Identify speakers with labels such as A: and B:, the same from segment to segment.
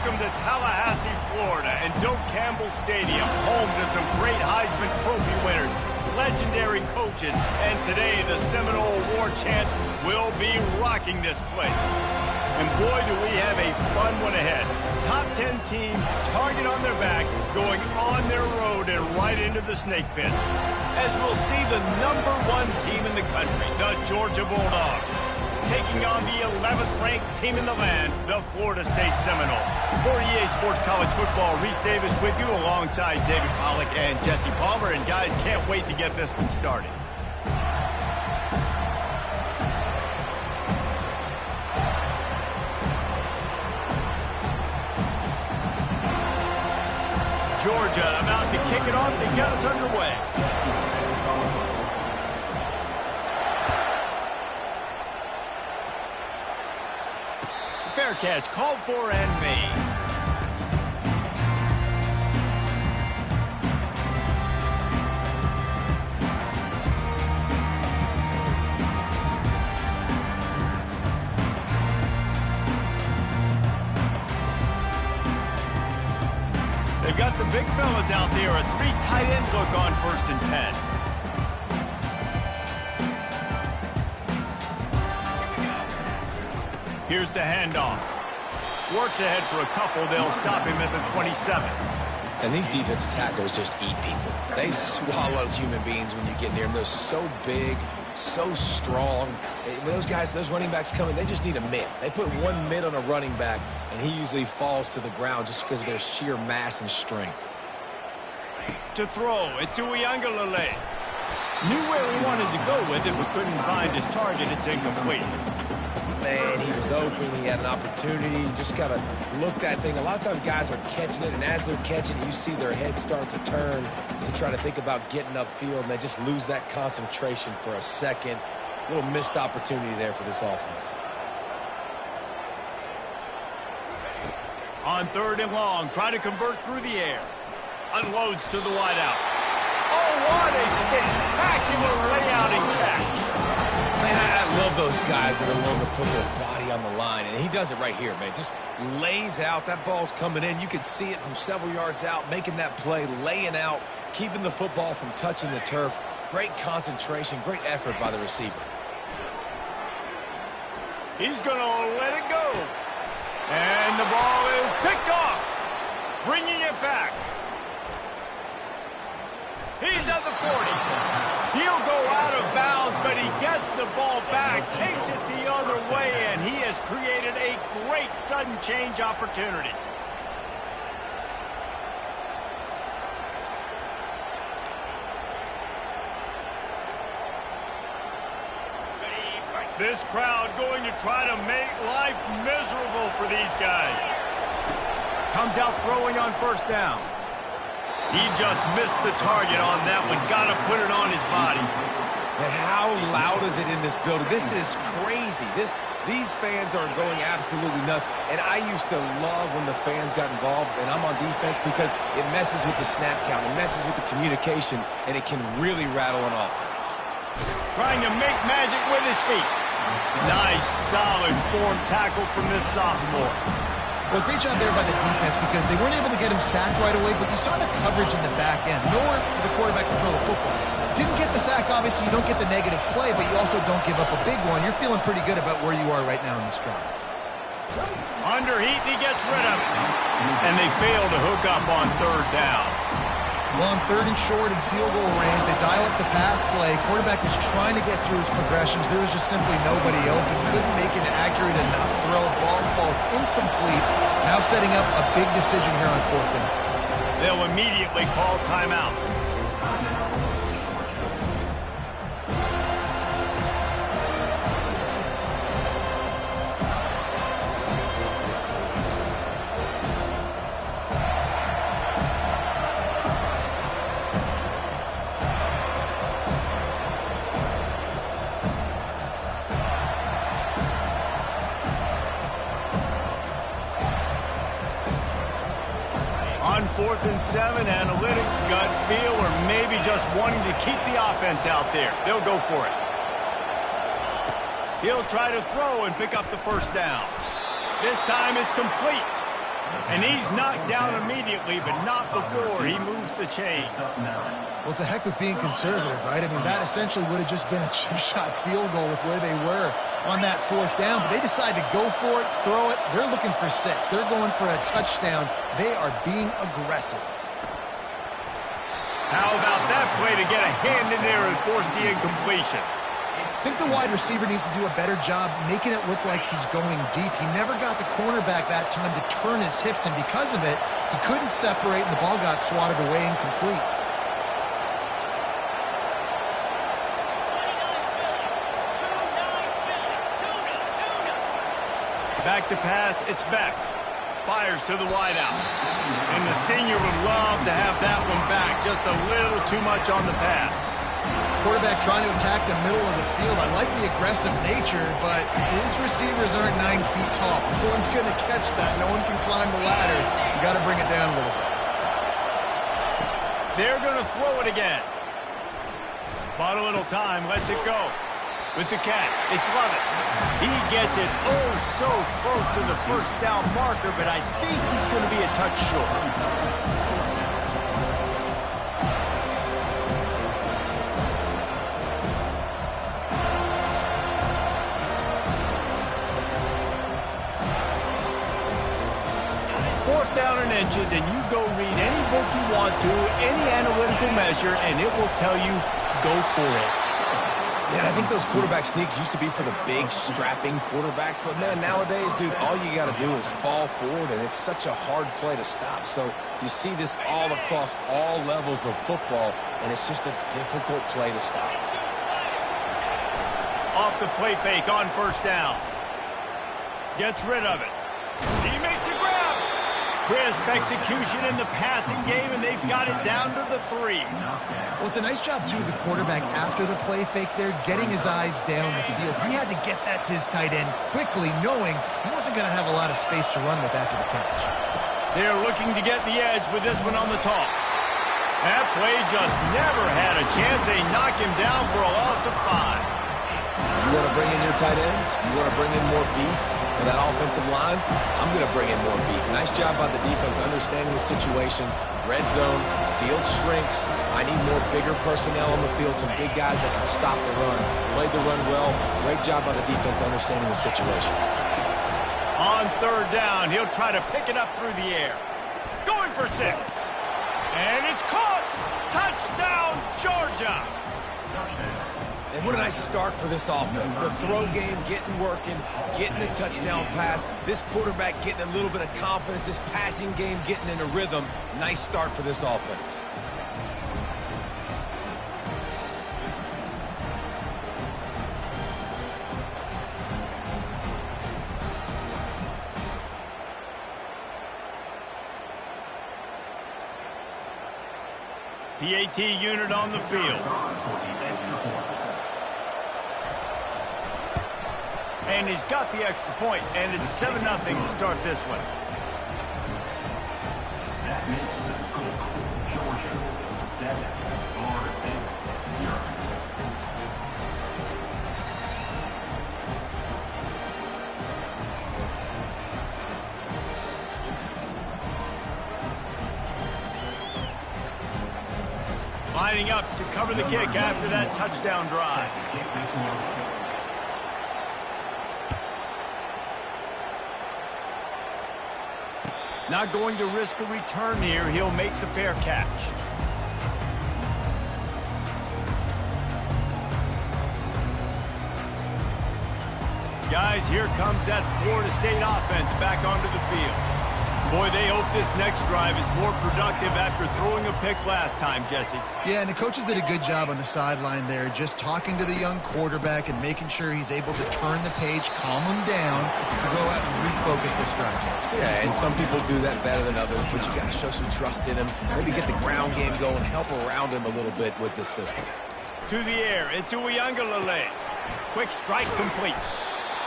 A: Welcome to Tallahassee, Florida, and Doak Campbell Stadium, home to some great Heisman Trophy winners, legendary coaches, and today the Seminole War Chant will be rocking this place. And boy, do we have a fun one ahead. Top 10 team, target on their back, going on their road and right into the snake pit. As we'll see the #1 team in the country, the Georgia Bulldogs, taking on the 11th ranked team in the land, the Florida State Seminoles. For EA Sports College Football, Reese Davis with you alongside David Pollack and Jesse Palmer. And guys, can't wait to get this one started. Georgia about to kick it off to get us underway. Fair catch called for and made. They've got the big fellas out there, a 3 tight end look on 1st and 10. Here's the handoff. Works ahead for a couple. They'll stop him at the 27.
B: And these defensive tackles just eat people. They swallow human beings when you get near them. They're so big, so strong. When those guys, those running backs come in, they just need a mid. They put one mid on a running back, and he usually falls to the ground just because of their sheer mass and strength.
A: To throw, it's Uiagalelei. Knew where he wanted to go with it, but couldn't find his target. It's incomplete.
B: Man, he was open. He had an opportunity. You just got to look that thing. A lot of times guys are catching it, and as they're catching it, you see their head start to turn to try to think about getting upfield, and they just lose that concentration for a second. A little missed opportunity there for this offense.
A: On 3rd and long, try to convert through the air. Unloads to the wideout. Oh, what a spectacular layout and catch.
B: Man, I love those guys that are willing to put their body on the line, and he does it right here, man. Just lays out. That ball's coming in. You can see it from several yards out, making that play, laying out, keeping the football from touching the turf. Great concentration, great effort by the receiver.
A: He's going to let it go. And the ball is picked off, bringing it back. He's at the 40. He'll go out of bounds, but he gets the ball back, takes it the other way, and he has created a great sudden change opportunity. This crowd going to try to make life miserable for these guys. Comes out throwing on 1st down. He just missed the target on that one. Got to put it on his body.
B: And how loud is it in this building? This is crazy. These fans are going absolutely nuts. And I used to love when the fans got involved, and I'm on defense, because it messes with the snap count. It messes with the communication, and it can really rattle an offense.
A: Trying to make magic with his feet. Nice, solid form tackle from this sophomore.
C: Well, great job there by the defense, because they weren't able to get him sacked right away, but you saw the coverage in the back end. Nowhere for the quarterback to throw the football. Didn't get the sack, obviously. You don't get the negative play, but you also don't give up a big one. You're feeling pretty good about where you are right now in this drive.
A: Under heat, and he gets rid of it. And they fail to hook up on 3rd down.
C: Well, on 3rd and short and field goal range, they dial up the pass play. Quarterback was trying to get through his progressions. There was just simply nobody open. Couldn't make an accurate enough throw. Ball falls incomplete. Now setting up a big decision here on 4th down.
A: They'll immediately call timeout. On 4th and 7, analytics, gut feel, or maybe just wanting to keep the offense out there. They'll go for it. He'll try to throw and pick up the 1st down. This time it's complete. And he's knocked down immediately, but not before he moves the chains.
C: Well, it's a heck of being conservative, right? I mean, that essentially would have just been a chip-shot field goal with where they were on that fourth down. But they decide to go for it, throw it. They're looking for 6. They're going for a touchdown. They are being aggressive.
A: How about that play to get a hand in there and force the incompletion?
C: I think the wide receiver needs to do a better job making it look like he's going deep. He never got the cornerback that time to turn his hips, and because of it, he couldn't separate, and the ball got swatted away incomplete.
A: Back to pass, it's Beck. Fires to the wideout. And the senior would love to have that one back. Just a little too much on the pass.
C: Quarterback trying to attack the middle of the field. I like the aggressive nature, but his receivers aren't 9 feet tall. No one's going to catch that. No one can climb the ladder. You got to bring it down a little bit.
A: They're going to throw it again. Bought a little time, lets it go. With the catch, it's Lovett. He gets it oh so close to the first down marker, but I think he's going to be a touch short. Fourth down and inches, and you go read any book you want to, any analytical measure, and it will tell you, go for it.
B: Yeah, and I think those quarterback sneaks used to be for the big, strapping quarterbacks. But, man, nowadays, dude, all you got to do is fall forward, and it's such a hard play to stop. So you see this all across all levels of football, and it's just a difficult play to stop.
A: Off the play fake on first down. Gets rid of it. He makes a grab. Crisp execution in the passing game, and they've got it down to the 3.
C: Well, it's a nice job, too, of the quarterback after the play fake there, getting his eyes down the field. He had to get that to his tight end quickly, knowing he wasn't going to have a lot of space to run with after the catch.
A: They're looking to get the edge with this one on the toss. That play just never had a chance. They knock him down for a loss of 5.
B: You want to bring in your tight ends? You want to bring in more beef for that offensive line? I'm going to bring in more beef. Nice job by the defense understanding the situation. Red zone, field shrinks. I need more bigger personnel on the field, some big guys that can stop the run. Played the run well. Great job by the defense understanding the situation.
A: On third down, he'll try to pick it up through the air. Going for 6. And it's caught. Touchdown, Georgia.
B: And what a nice start for this offense. The throw game getting working, getting the touchdown pass. This quarterback getting a little bit of confidence. This passing game getting in a rhythm. Nice start for this offense.
A: PAT unit on the field. And he's got the extra point, and it's 7-0 to start this one.
D: That makes the score Georgia 7, Florida State 0.
A: Lining up to cover the kick after that touchdown drive. Not going to risk a return here. He'll make the fair catch. Guys, here comes that Florida State offense back onto the field. Boy, they hope this next drive is more productive after throwing a pick last time, Jesse.
C: Yeah, and the coaches did a good job on the sideline there, just talking to the young quarterback and making sure he's able to turn the page, calm him down, to go out and refocus this drive.
B: Yeah, and some people do that better than others, but you got to show some trust in him. Maybe get the ground game going, help around him a little bit with this system.
A: To the air, it's Uiagalelei. Quick strike complete.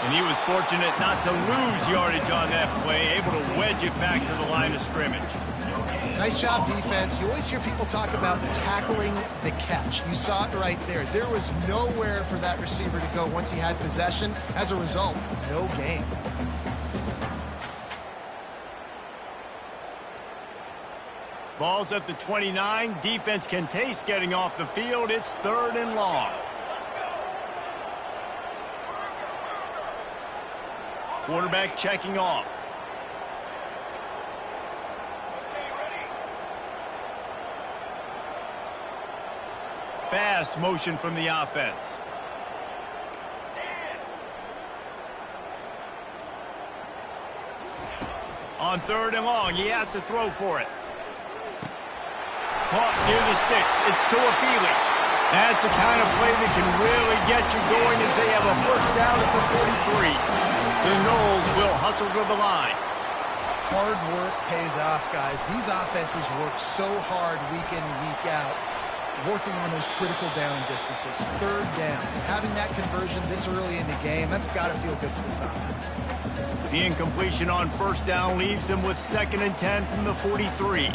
A: And he was fortunate not to lose yardage on that play, able to wedge it back to the line of scrimmage.
C: Nice job, defense. You always hear people talk about tackling the catch. You saw it right there. There was nowhere for that receiver to go once he had possession. As a result, no gain.
A: Ball's at the 29. Defense can taste getting off the field. It's 3rd and long. Quarterback checking off. Fast motion from the offense. On 3rd and long, he has to throw for it. Caught near the sticks. It's Tuafili. That's the kind of play that can really get you going as they have a first down at the 43. The Noles will hustle to the line.
C: Hard work pays off, guys. These offenses work so hard week in and week out, working on those critical down distances, 3rd downs. Having that conversion this early in the game, that's got to feel good for this offense.
A: The incompletion on 1st down leaves them with 2nd and 10 from the 43.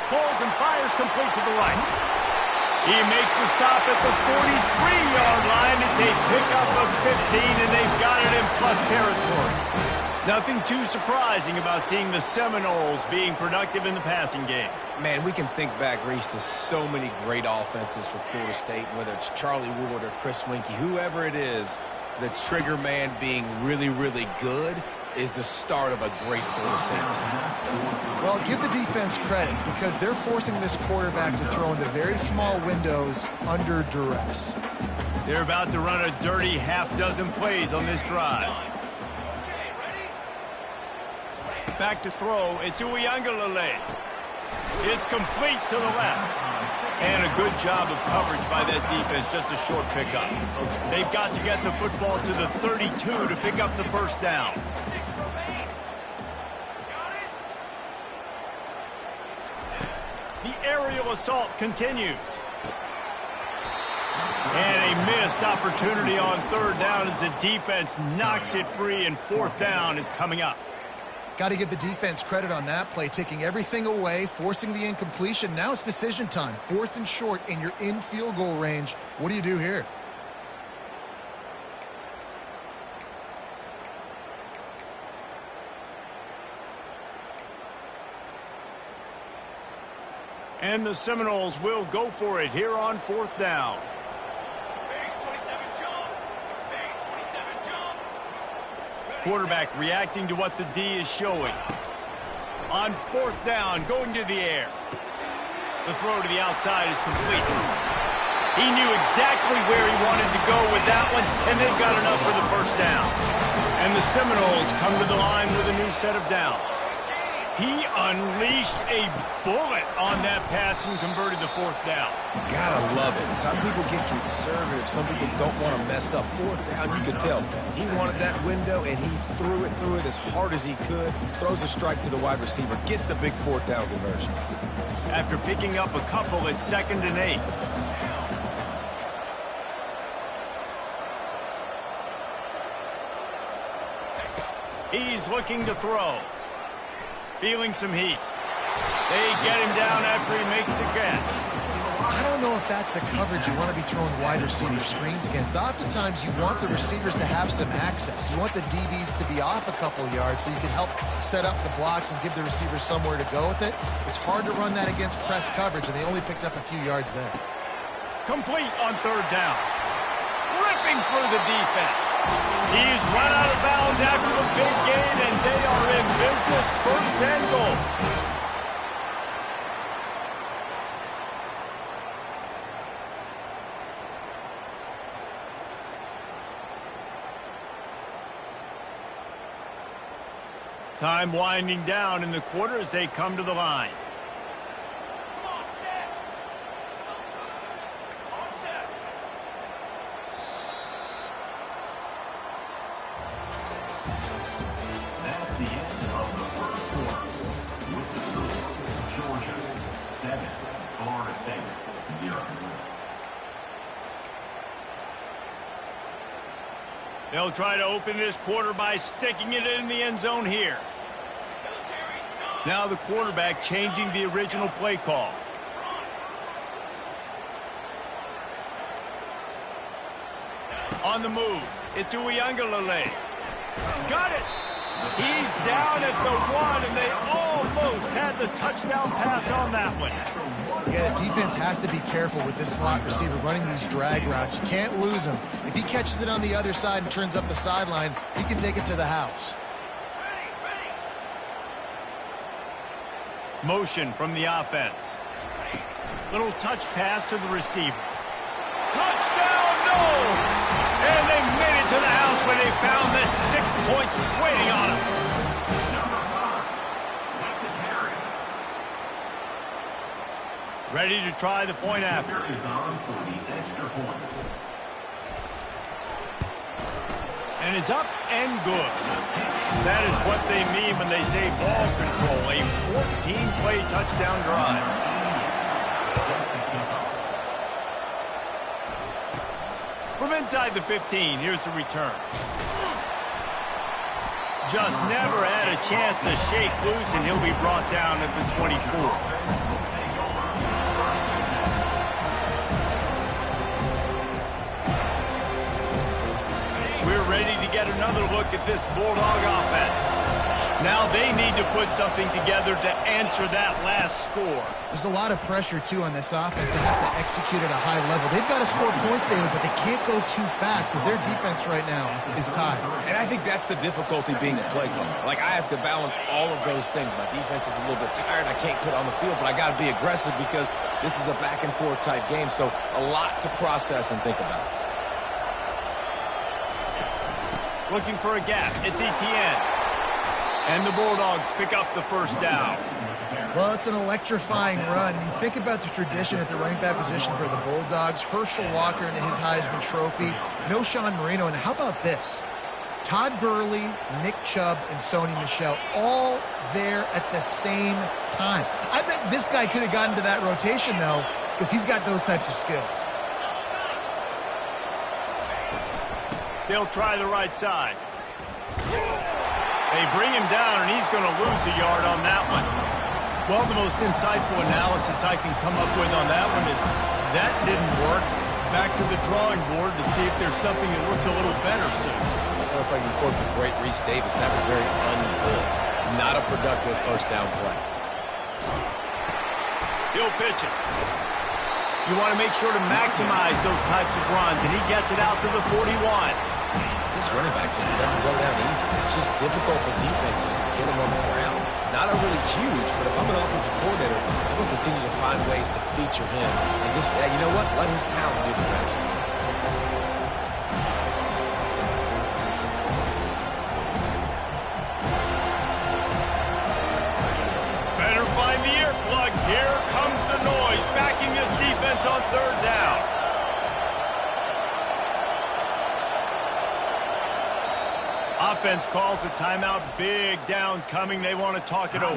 A: Pulls and fires complete to the right. He makes the stop at the 43-yard line. It's a pickup of 15, and they've got it in plus territory. Nothing too surprising about seeing the Seminoles being productive in the passing game.
B: Man, we can think back, Reese, to so many great offenses for Florida State, whether it's Charlie Wood or Chris Winkie, whoever it is, the trigger man being really, really good is the start of a great Florida State team.
C: Well, give the defense credit because they're forcing this quarterback to throw into very small windows under duress.
A: They're about to run a dirty half-dozen plays on this drive. Back to throw. It's Uiagalelei. It's complete to the left. And a good job of coverage by that defense, just a short pickup. They've got to get the football to the 32 to pick up the first down. The aerial assault continues. And a missed opportunity on 3rd down as the defense knocks it free, and 4th down is coming up.
C: Got to give the defense credit on that play, taking everything away, forcing the incompletion. Now it's decision time. 4th and short, and you're in field goal range. What do you do here?
A: And the Seminoles will go for it here on 4th down. Quarterback reacting to what the D is showing. On 4th down, going to the air. The throw to the outside is complete. He knew exactly where he wanted to go with that one, and they've got enough for the first down. And the Seminoles come to the line with a new set of downs. He unleashed a bullet on that pass and converted the 4th down.
B: Gotta love it. Some people get conservative. Some people don't want to mess up. 4th down, you can tell. He wanted that window, and he threw it as hard as he could. Throws a strike to the wide receiver. Gets the big 4th down conversion.
A: After picking up a couple at 2nd and 8. He's looking to throw. Feeling some heat. They get him down after he makes the catch.
C: I don't know if that's the coverage you want to be throwing wide receiver screens against. Oftentimes, you want the receivers to have some access. You want the DBs to be off a couple yards so you can help set up the blocks and give the receivers somewhere to go with it. It's hard to run that against press coverage, and they only picked up a few yards there.
A: Complete on 3rd down. Ripping through the defense. He's run out of bounds after the big gain, and they are in business. 1st and goal. Time winding down in the quarter as they come to the line.
D: That's the end of the first quarter. With the score, Georgia 7, Florida State 0.
A: They'll try to open this quarter by sticking it in the end zone here. Now the quarterback changing the original play call. On the move. It's Lg. Got it. He's down at the 1, and they almost had the touchdown pass on that one.
C: Yeah, the defense has to be careful with this slot receiver running these drag routes. You can't lose him. If he catches it on the other side and turns up the sideline, he can take it to the house.
A: Motion from the offense. Little touch pass to the receiver. Touchdown, no! And they made it to the house when they found that 6 points waiting on them. Ready to try the point after.
D: Is on for the extra point.
A: And it's up and good. That is what they mean when they say ball control. A 14-play touchdown drive. From inside the 15, here's the return. Just never had a chance to shake loose, and he'll be brought down at the 24. We're ready to get another look at this Bulldog offense. Now they need to put something together to answer that last score.
C: There's a lot of pressure, too, on this offense. They have to execute at a high level. They've got to score points, David, but they can't go too fast because their defense right now is tired.
B: And I think that's the difficulty being a play caller. Like, I have to balance all of those things. My defense is a little bit tired. I can't put on the field, but I got to be aggressive because this is a back-and-forth type game, so a lot to process and think about.
A: Looking for a gap. It's Etienne. And the Bulldogs pick up the first down.
C: Well, it's an electrifying run. You think about the tradition at the running back position for the Bulldogs. Herschel Walker and his Heisman Trophy. No Sean Marino. And how about this? Todd Gurley, Nick Chubb, and Sony Michel all there at the same time. I bet this guy could have gotten to that rotation, though, because he's got those types of skills.
A: They'll try the right side. They bring him down, and he's going to lose a yard on that one. Well, the most insightful analysis I can come up with on that one is that didn't work. Back to the drawing board to see if there's something that looks a little better soon.
B: I don't know if I can quote the great Reese Davis. That was very ungood. Not a productive first down play.
A: He'll pitch it. You want to make sure to maximize those types of runs, and he gets it out to the 41.
B: This running back just doesn't go down easy. It's just difficult for defenses to get him on the ground. Not a really huge, but if I'm an offensive coordinator, I'm going to continue to find ways to feature him. And just, yeah, you know what? Let his talent do the rest.
A: Better find the earplugs. Here comes the noise, backing this defense on third down. Offense calls a timeout. Big down coming. They want to talk it over.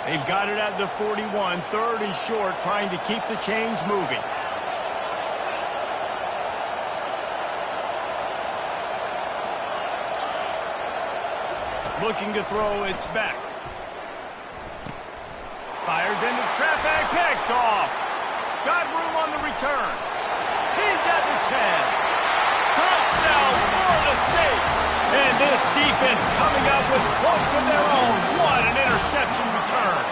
A: They've got it at the 41, third and short, trying to keep the chains moving. Looking to throw, it's back. Fires into traffic, picked off. Got room on the return. He's at the 10. Touchdown, Florida State. And this defense coming up with points of their own. What an interception return.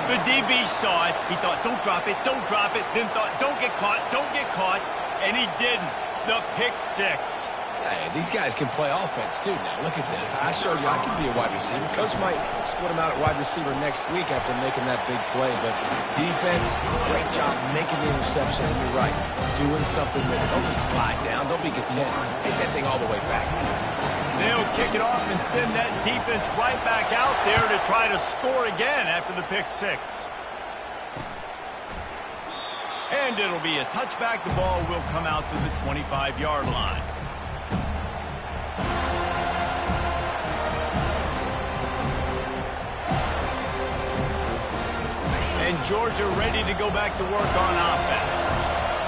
A: The DB saw it. He thought, don't drop it, then thought, don't get caught, and he didn't. The pick six.
B: Hey, these guys can play offense, too. Now, look at this. I showed you I can be a wide receiver. Coach might split him out at wide receiver next week after making that big play. But defense, great job making the interception. And you're right, doing something with it. Don't just slide down. Don't be content. Take that thing all the way back.
A: They'll kick it off and send that defense right back out there to try to score again after the pick six. And it'll be a touchback. The ball will come out to the 25-yard line. A and Georgia ready to go back to work on offense.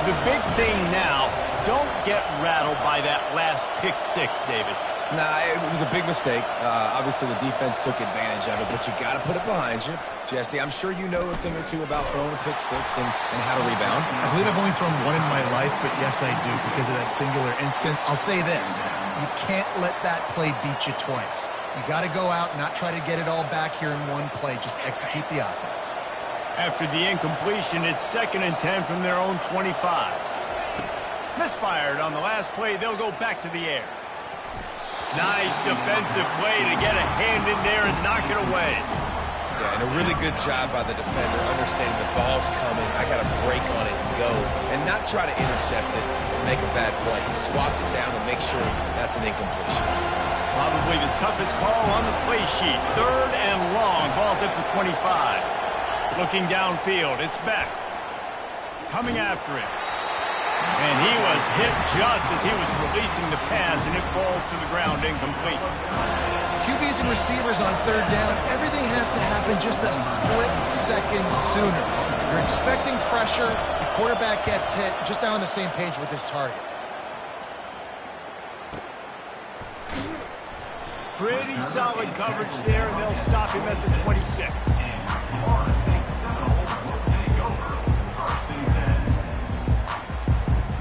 A: The big thing now, don't get rattled by that last pick six, David.
B: Nah, it was a big mistake. Obviously, the defense took advantage of it, but you got to put it behind you. Jesse, I'm sure you know a thing or two about throwing a pick six and how to rebound.
C: I believe I've only thrown one in my life, but yes, I do, because of that singular instance. I'll say this. You can't let that play beat you twice. You got to go out and not try to get it all back here in one play. Just execute the offense.
A: After the incompletion, it's 2nd and 10 from their own 25. Misfired on the last play. They'll go back to the air. Nice defensive play to get a hand in there and knock it away.
B: Yeah, and a really good job by the defender, understanding the ball's coming. I got to break on it and go, and not try to intercept it and make a bad play. He swats it down and makes sure that's an incompletion.
A: Probably the toughest call on the play sheet. 3rd and long. Ball's at the 25. Looking downfield. It's back. Coming after it. And he was hit just as he was releasing the pass, and it falls to the ground incomplete.
C: QBs and receivers on 3rd down, everything has to happen just a split second sooner. You're expecting pressure. The quarterback gets hit. Just now on the same page with his target.
A: Pretty solid coverage there, and they'll stop him at the 26.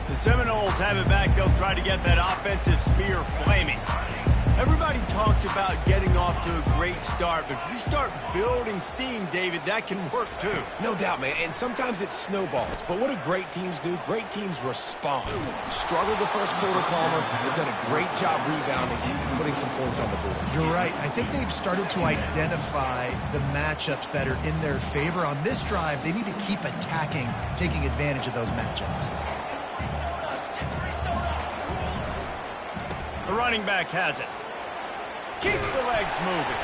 A: The Seminoles have it back. They'll try to get that offensive spear flaming. Everybody talks about getting off to a great start, but if you start building steam, David, that can work too.
B: No doubt, man, and sometimes it snowballs. But what do great teams do? Great teams respond. Struggled the first quarter, Palmer. They've done a great job rebounding and putting some points on the board.
C: You're right. I think they've started to identify the matchups that are in their favor. On this drive, they need to keep attacking, taking advantage of those matchups.
A: The running back has it. Keeps the legs moving.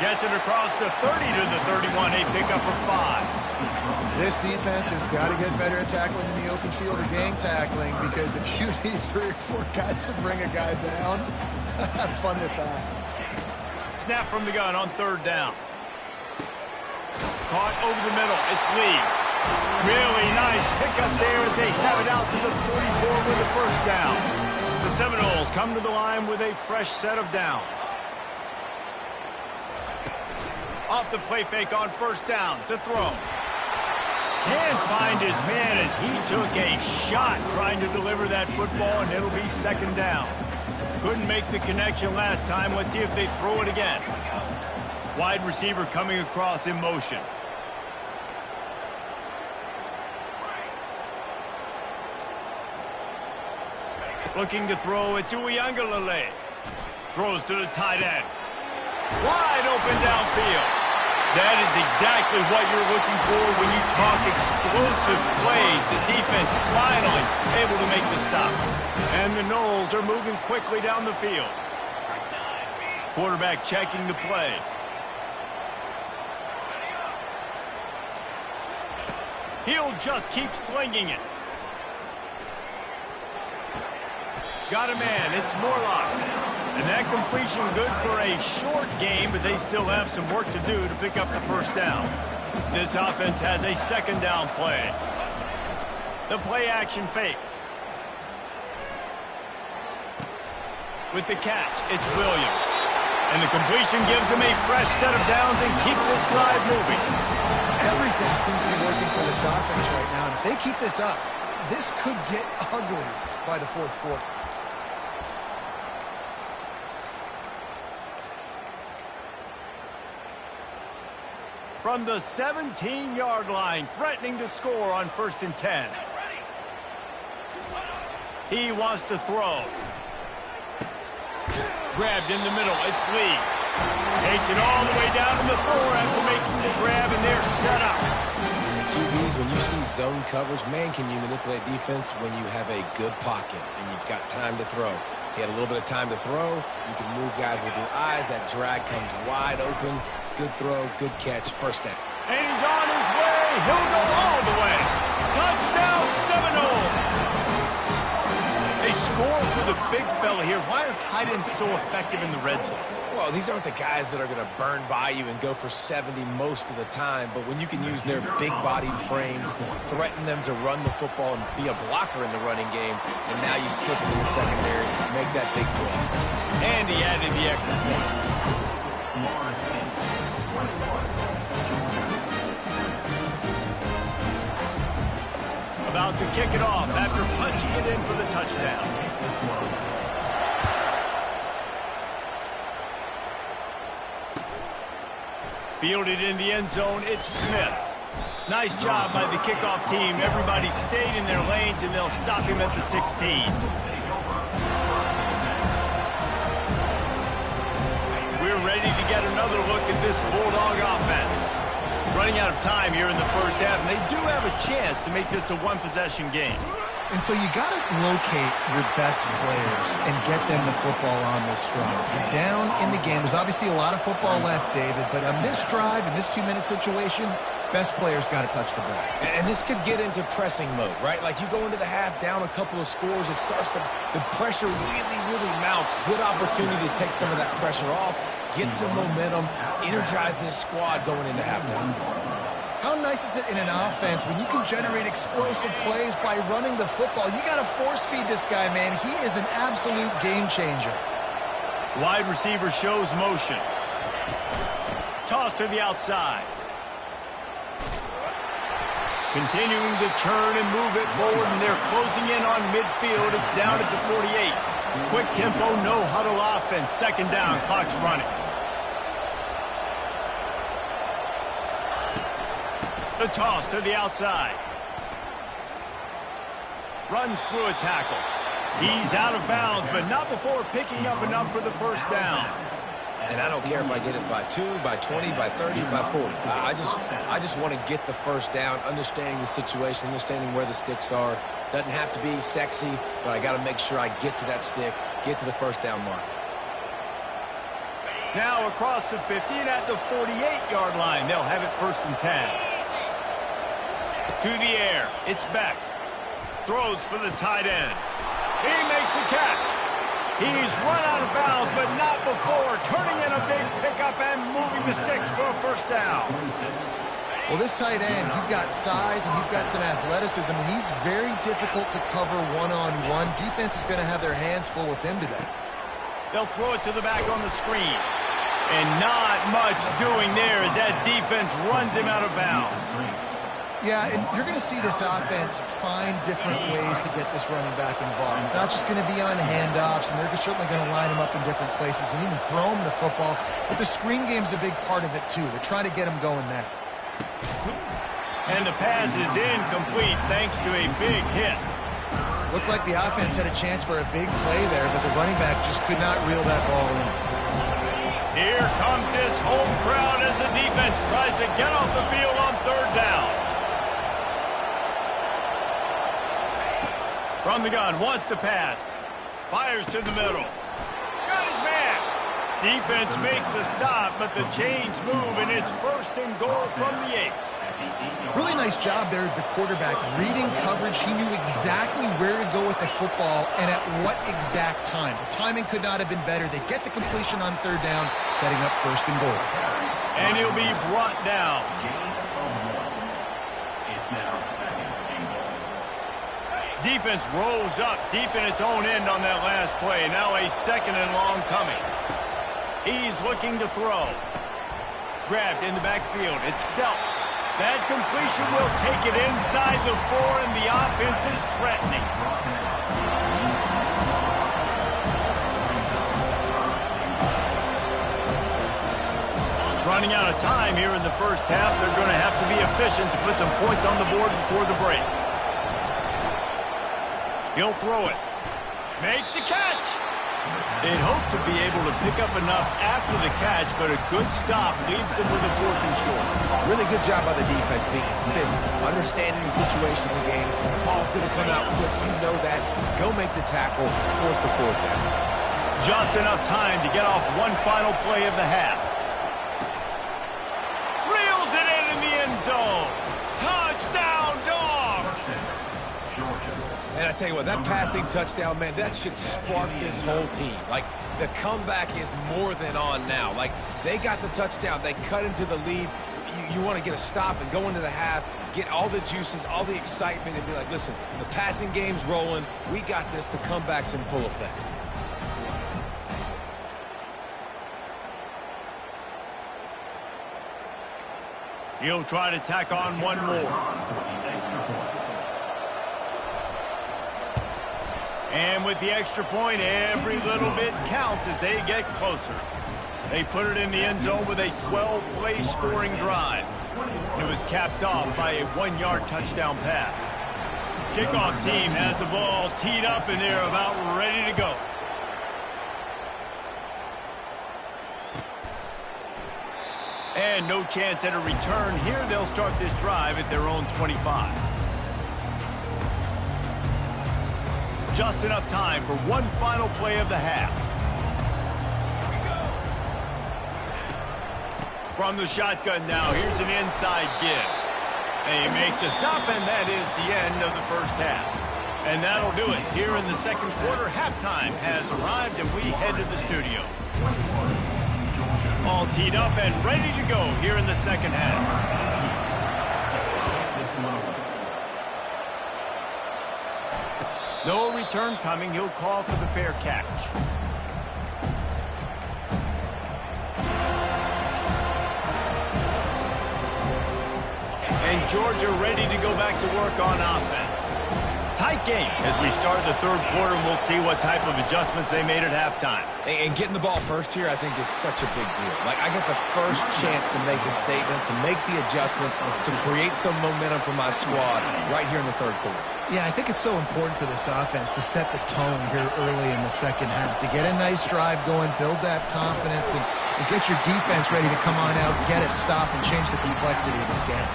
A: Gets it across the 30 to the 31. A pickup of 5.
C: This defense has got to get better at tackling in the open field or gang tackling, because if you need 3 or 4 guys to bring a guy down, have fun with that.
A: Snap from the gun on 3rd down. Caught over the middle. It's Lee. Really nice pickup there as they have it out to the 44 with the 1st down. The Seminoles come to the line with a fresh set of downs. Off the play fake on 1st down to throw. Can't find his man as he took a shot trying to deliver that football, and it'll be 2nd down. Couldn't make the connection last time. Let's see if they throw it again. Wide receiver coming across in motion. Looking to throw it to Uiagalelei. Throws to the tight end. Wide open downfield. That is exactly what you're looking for when you talk explosive plays. The defense finally able to make the stop. And the Noles are moving quickly down the field. Quarterback checking the play. He'll just keep slinging it. Got a man. It's Morlock. And that completion good for a short game, but they still have some work to do to pick up the 1st down. This offense has a 2nd down play. The play action fake. With the catch, it's Williams. And the completion gives him a fresh set of downs and keeps this drive moving.
C: Everything seems to be working for this offense right now. And if they keep this up, this could get ugly by the 4th quarter.
A: From the 17-yard line, threatening to score on 1st and 10. He wants to throw. Grabbed in the middle. It's Lee. Takes it all the way down to the 4 after making the grab, and they're set up.
B: QBs, when you see zone coverage, man, can you manipulate defense when you have a good pocket and you've got time to throw. He had a little bit of time to throw. You can move guys with your eyes. That drag comes wide open. Good throw, good catch, 1st down.
A: And he's on his way. He'll go all the way. Touchdown, Seminoles. A score for the big fella here. Why are tight ends so effective in the red zone?
B: Well, these aren't the guys that are going to burn by you and go for 70 most of the time, but when you can use their big-bodied frames, threaten them to run the football and be a blocker in the running game, and now you slip into the secondary, make that big play.
A: And he added the extra point. About to kick it off after punching it in for the touchdown. Fielded in the end zone, it's Smith. Nice job by the kickoff team. Everybody stayed in their lanes, and they'll stop him at the 16. We're ready to get another look at this Bulldog offense. Running out of time here in the first half, and they do have a chance to make this a one-possession game.
C: And so you got to locate your best players and get them the football on this drive. You're down in the game. There's obviously a lot of football left, David, but on this drive, in this 2-minute situation, best players got to touch the ball.
B: And this could get into pressing mode, right? Like you go into the half down a couple of scores, it starts to, the pressure really mounts. Good opportunity to take some of that pressure off, get some momentum, energize this squad going into halftime.
C: How nice is it in an offense when you can generate explosive plays by running the football? You got to force feed this guy, man. He is an absolute game changer.
A: Wide receiver shows motion. Toss to the outside. Continuing to turn and move it forward, and they're closing in on midfield. It's down at the 48. Quick tempo, no huddle offense. Second down, clock's running. The toss to the outside. Runs through a tackle. He's out of bounds, but not before picking up enough for the first down.
B: And I don't care if I get it by 2, by 20, by 30, by 40. I just want to get the first down, understanding the situation, understanding where the sticks are. Doesn't have to be sexy, but I got to make sure I get to that stick, get to the first down mark.
A: Now across the 50 and at the 48-yard line, they'll have it 1st and 10. To the air, it's Beck. Throws for the tight end. He makes the catch. He's run out of bounds, but not before turning in a big pickup and moving the sticks for a first down.
C: Well, this tight end, he's got size and he's got some athleticism, and he's very difficult to cover one-on-one. Defense is going to have their hands full with him today.
A: They'll throw it to the back on the screen. And not much doing there as that defense runs him out of bounds.
C: Yeah, and you're going to see this offense find different ways to get this running back involved. It's not just going to be on handoffs, and they're certainly going to line him up in different places and even throw him the football. But the screen game's a big part of it, too. They're trying to get him going there.
A: And the pass is incomplete thanks to a big hit.
C: Looked like the offense had a chance for a big play there, but the running back just could not reel that ball in.
A: Here comes this home crowd as the defense tries to get off the field on 3rd down. From the gun, wants to pass. Fires to the middle. Got his man. Defense makes a stop, but the chains move, and it's 1st and goal from the 8.
C: Really nice job there of the quarterback. Reading coverage, he knew exactly where to go with the football and at what exact time. The timing could not have been better. They get the completion on 3rd down, setting up 1st and goal.
A: And he'll be brought down. Defense rolls up deep in its own end on that last play. Now a 2nd and long coming. He's looking to throw. Grabbed in the backfield. It's dealt. That completion will take it inside the 4, and the offense is threatening. Running out of time here in the first half. They're going to have to be efficient to put some points on the board before the break. He'll throw it. Makes the catch. They'd hope to be able to pick up enough after the catch, but a good stop leaves them with a 4th and short.
B: Really good job by the defense being physical, understanding the situation in the game. The ball's going to come out quick. You know that. Go make the tackle. Force the 4th down.
A: Just enough time to get off one final play of the half. Reels it in the end zone. Touchdown, Dogs!
B: And I tell you what, that passing touchdown, man, that should spark this whole team. Like, the comeback is more than on now. Like, they got the touchdown. They cut into the lead. You want to get a stop and go into the half, get all the juices, all the excitement, and be like, listen, the passing game's rolling. We got this. The comeback's in full effect.
A: He'll try to tack on one more. And with the extra point, every little bit counts as they get closer. They put it in the end zone with a 12-play scoring drive. It was capped off by a 1-yard touchdown pass. Kickoff team has the ball teed up and they're about ready to go. And no chance at a return here. They'll start this drive at their own 25. Just enough time for one final play of the half. From the shotgun now, here's an inside give. They make the stop, and that is the end of the first half. And that'll do it. Here in the second quarter, halftime has arrived, and we head to the studio. All teed up and ready to go here in the second half. No return coming. He'll call for the fair catch. And Georgia ready to go back to work on offense. Tight game as we start the third quarter, and we'll see what type of adjustments they made at halftime.
B: And getting the ball first here, I think, is such a big deal. Like, I get the first chance to make a statement, to make the adjustments, to create some momentum for my squad right here in the third quarter.
C: Yeah, I think it's so important for this offense to set the tone here early in the second half, to get a nice drive going, build that confidence, and get your defense ready to come on out, get a stop, and change the complexity of this game.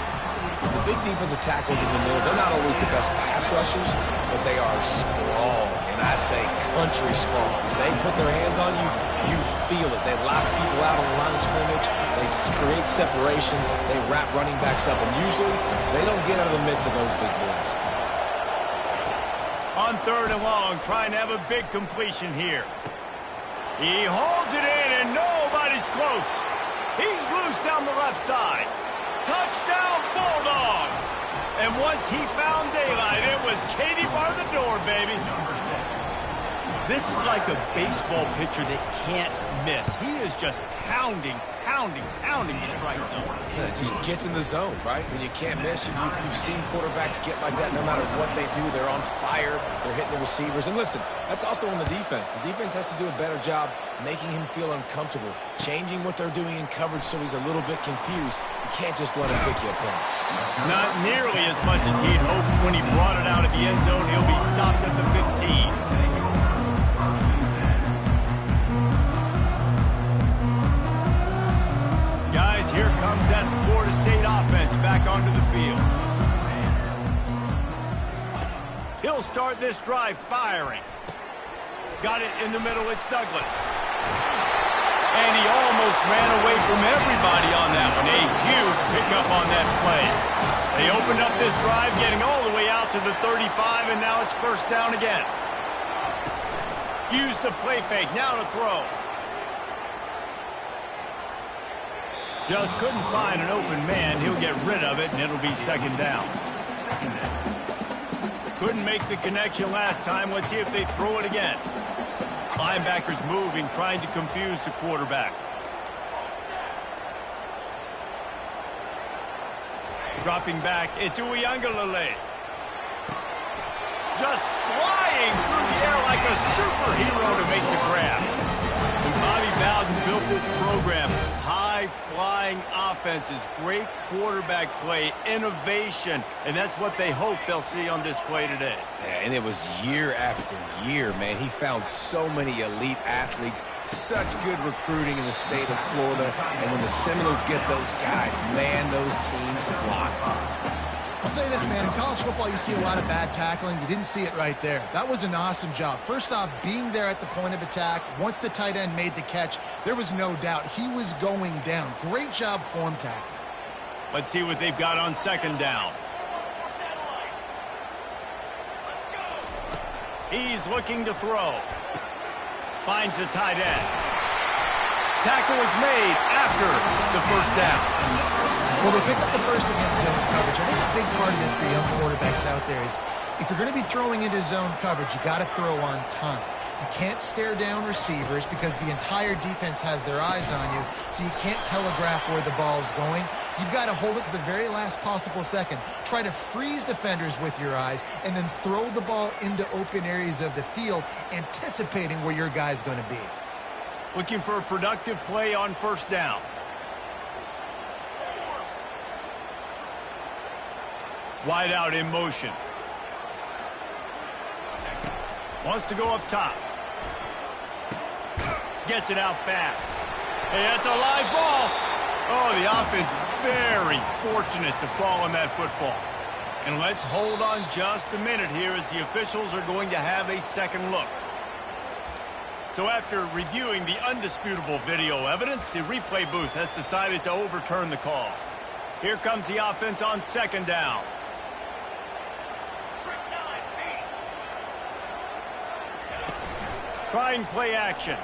B: The big defensive tackles in the middle, they're not always the best pass rushers, but they are strong, and I say country strong. They put their hands on you, you feel it. They lock people out on the line of scrimmage, they create separation, they wrap running backs up, and usually they don't get out of the midst of those big boys.
A: On third and long, trying to have a big completion here. He holds it in, and nobody's close. He's loose down the left side. Touchdown, Bulldogs! And once he found daylight, it was Katie bar the door, baby. This is like a baseball pitcher that can't miss. He is just pounding the strike zone.
B: Yeah, it just gets in the zone, right? When you can't miss, you've seen quarterbacks get like that no matter what they do. They're on fire. They're hitting the receivers. And listen, that's also on the defense. The defense has to do a better job making him feel uncomfortable, changing what they're doing in coverage so he's a little bit confused. You can't just let him pick you apart.
A: Not nearly as much as he'd hoped. When he brought it out of the end zone, he'll be stopped at the 15. Guys, here comes that Florida State offense back onto the field. He'll start this drive firing. Got it in the middle, it's Douglas. And he almost ran away from everybody on that one. A huge pickup on that play. They opened up this drive, getting all the way out to the 35, and now it's first down again. Use the play fake, now to throw. Just couldn't find an open man. He'll get rid of it, and it'll be second down. Couldn't make the connection last time. Let's see if they throw it again. Linebackers moving, trying to confuse the quarterback. Dropping back, it's Uiagalelei. Just flying through the air like a superhero to make the grab. When Bobby Bowden built this program, high-flying offenses, great quarterback play, innovation, and that's what they hope they'll see on display today.
B: Yeah, and it was year after year, man. He found so many elite athletes, such good recruiting in the state of Florida, and when the Seminoles get those guys, man, those teams flock.
C: I'll say this, man, in college football you see a lot of bad tackling. You didn't see it right there. That was an awesome job. First off, being there at the point of attack. Once the tight end made the catch, there was no doubt he was going down. Great job form tackle.
A: Let's see what they've got on second down. He's looking to throw. Finds the tight end. Tackle is made after the first down.
C: Well, they pick up the first against zone coverage. I think a big part of this for young quarterbacks out there is if you're going to be throwing into zone coverage, you got to throw on time. You can't stare down receivers because the entire defense has their eyes on you, so you can't telegraph where the ball's going. You've got to hold it to the very last possible second. Try to freeze defenders with your eyes and then throw the ball into open areas of the field, anticipating where your guy's going to be.
A: Looking for a productive play on first down. Wide out in motion. Wants to go up top. Gets it out fast. Hey, that's a live ball. Oh, the offense very fortunate to fall on that football. And let's hold on just a minute here as the officials are going to have a second look. So after reviewing the undisputable video evidence, the replay booth has decided to overturn the call. Here comes the offense on second down. Trying play action.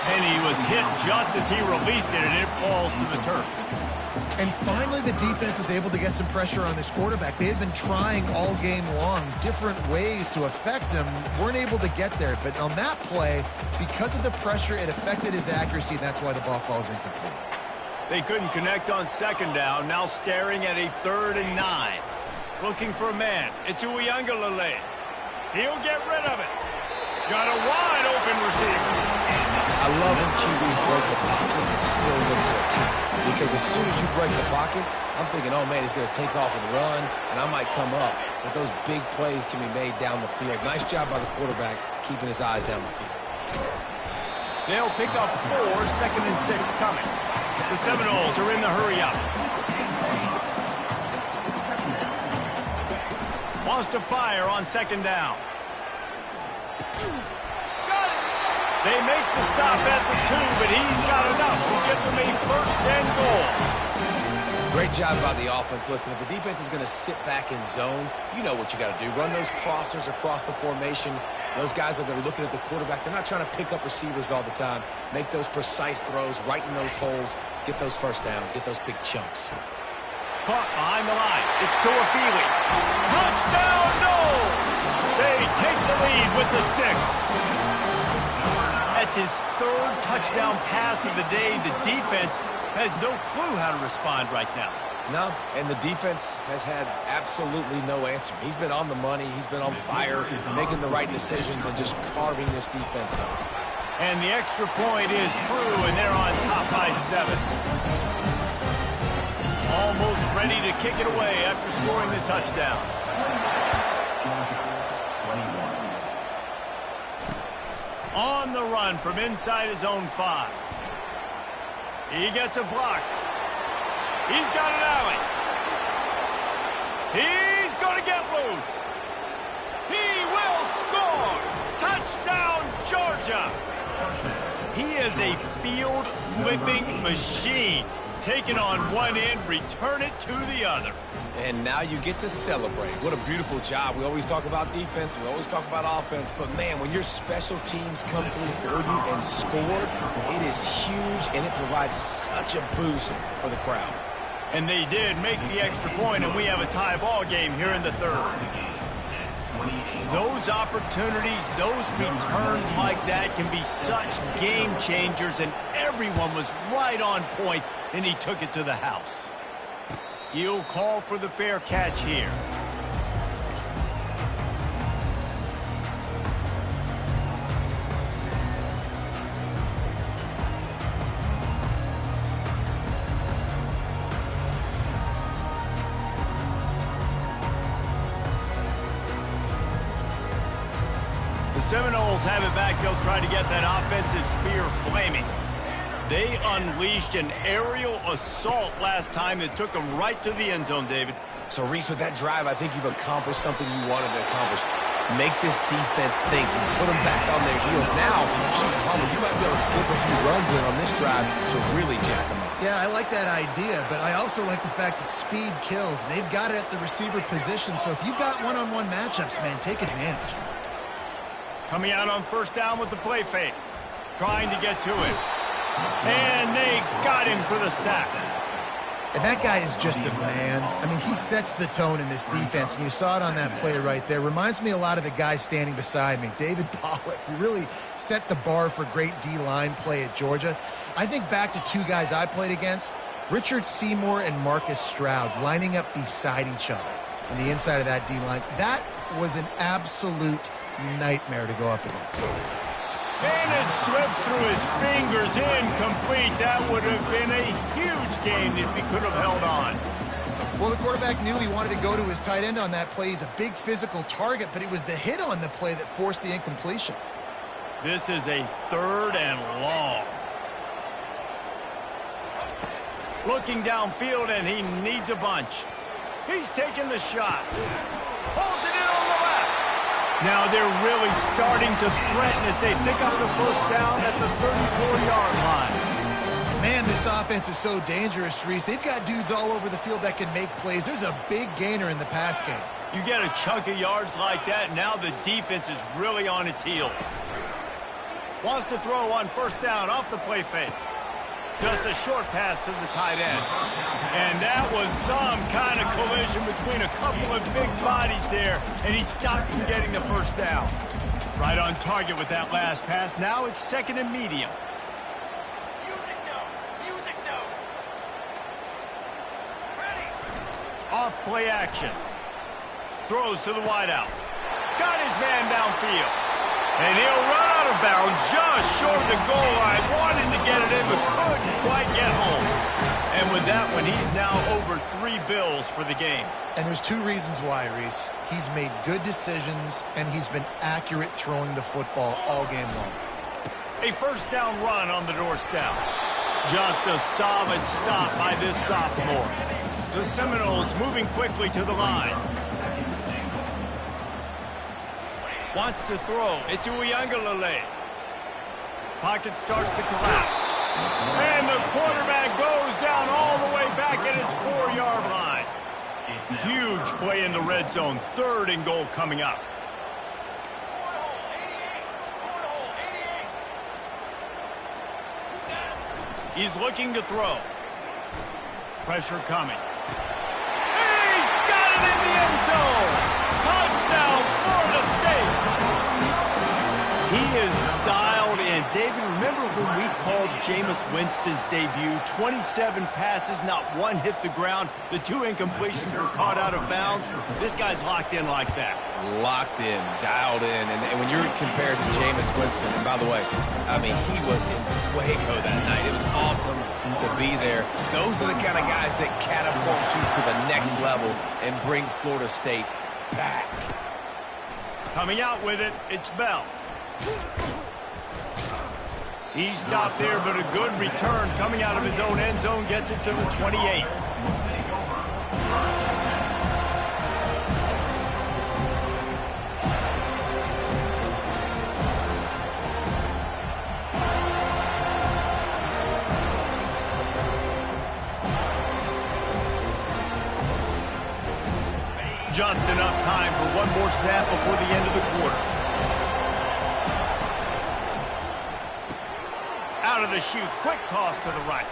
A: And he was hit just as he released it, and it falls to the turf.
C: And finally, the defense is able to get some pressure on this quarterback. They had been trying all game long different ways to affect him. Weren't able to get there. But on that play, because of the pressure, it affected his accuracy, and that's why the ball falls incomplete.
A: They couldn't connect on second down. Now staring at a 3rd and 9. Looking for a man. It's Lg. He'll get rid of it. Got a wide open receiver.
B: I love when QBs break the pocket and still look to attack. Because as soon as you break the pocket, I'm thinking, oh man, he's going to take off and run, and I might come up. But those big plays can be made down the field. Nice job by the quarterback keeping his eyes down the field.
A: They'll pick up 4, 2nd and 6 coming. The Seminoles are in the hurry up. Wants to fire on second down. They make the stop at the 2, but he's got enough to get them a 1st and goal.
B: Great job by the offense. Listen, if the defense is going to sit back in zone, you know what you got to do. Run those crossers across the formation. Those guys that are looking at the quarterback, they're not trying to pick up receivers all the time. Make those precise throws, right in those holes, get those first downs, get those big chunks.
A: Caught behind the line. It's Tuafili. Touchdown, no! They take the lead with the 6. That's his 3rd touchdown pass of the day. The defense has no clue how to respond right now.
B: No, and the defense has had absolutely no answer. He's been on the money. He's been on fire, making the right decisions and just carving this defense up.
A: And the extra point is true, and they're on top by 7. Almost ready to kick it away after scoring the touchdown. On the run from inside his own 5. He gets a block. He's got an alley. He's going to get loose. He will score. Touchdown, Georgia. He is a field-flipping machine. Take it on one end, return it to the other.
B: And now you get to celebrate. What a beautiful job. We always talk about defense. We always talk about offense. But, man, when your special teams come through for you and score, it is huge, and it provides such a boost for the crowd.
A: And they did make the extra point, and we have a tie ball game here in the 3rd. Those opportunities, those returns like that can be such game changers, and everyone was right on point, and he took it to the house. He'll call for the fair catch here. The Seminoles have it back. They'll try to get that offensive spear flaming. They unleashed an aerial assault last time that took them right to the end zone, David.
B: So, Reese, with that drive, I think you've accomplished something you wanted to accomplish. Make this defense think. You put them back on their heels. Now, shoot, Palmer, you might be able to slip a few runs in on this drive to really jack them up.
C: Yeah, I like that idea, but I also like the fact that speed kills. They've got it at the receiver position, so if you've got one-on-one matchups, man, take advantage.
A: Coming out on first down with the play fake. Trying to get to it. And they got him for the sack.
C: And that guy is just a man. I mean, he sets the tone in this defense, and you saw it on that play right there. Reminds me a lot of the guy standing beside me, David Pollock, who really set the bar for great D-line play at Georgia. I think back to two guys I played against, Richard Seymour and Marcus Stroud, lining up beside each other on the inside of that D-line. That was an absolute nightmare to go up against.
A: And it slips through his fingers, incomplete. That would have been a huge gain if he could have held on.
C: Well, the quarterback knew he wanted to go to his tight end on that play. He's a big physical target, but it was the hit on the play that forced the incompletion.
A: This is a 3rd and long. Looking downfield, and he needs a bunch. He's taking the shot. Holds it in on the left. Now they're really starting to threaten as they pick up the first down at the 34-yard line.
C: Man, this offense is so dangerous, Reese. They've got dudes all over the field that can make plays. There's a big gainer in the pass game.
A: You get a chunk of yards like that, now the defense is really on its heels. Wants to throw on first down off the play fake. Just a short pass to the tight end. And that was some kind of collision between a couple of big bodies there, and he stopped from getting the first down. Right on target with that last pass. Now it's 2nd and medium.
E: Music note. Music note. Ready.
A: Off play action. Throws to the wideout. Got his man downfield. And he'll run out of bounds just short of the goal line. Wanted to get it in, but couldn't quite get home. And with that one, he's now over 3 bills for the game.
C: And there's 2 reasons why, Reese. He's made good decisions, and he's been accurate throwing the football all game long.
A: A first down run on the doorstep. Just a solid stop by this sophomore. The Seminoles moving quickly to the line. Wants to throw. It's Uiagalelei. Pocket starts to collapse. And the quarterback goes down all the way back at his 4-yard line. Huge play in the red zone. 3rd and goal coming up. He's looking to throw. Pressure coming. He's got it in the end zone. Touchdown, Florida State. He is dialed in. David, remember when we called Jameis Winston's debut? 27 passes, not one hit the ground. The 2 incompletions were caught out of bounds. This guy's locked in like that.
B: Locked in, dialed in. And when you're compared to Jameis Winston, and by the way, I mean, he was in fuego that night. It was awesome to be there. Those are the kind of guys that catapult you to the next level and bring Florida State back.
A: Coming out with it, it's Bell. He stopped there, but a good return coming out of his own end zone gets it to the 28. Just enough time for one more snap before the end of the quarter. Out of the chute, quick toss to the right.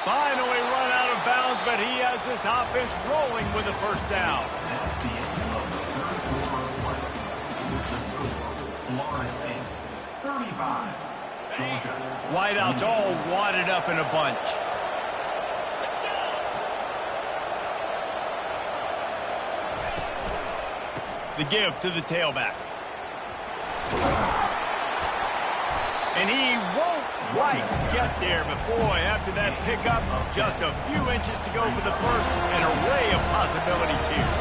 A: Finally run out of bounds, but he has this offense rolling with a first down.
D: That's the end of the 3rd quarter play. With the score, Florida State 35, Georgia.
A: Wideouts all wadded up in a bunch. The give to the tailback. And he won't quite get there, but boy, after that pickup, just a few inches to go for the first. An array of possibilities here.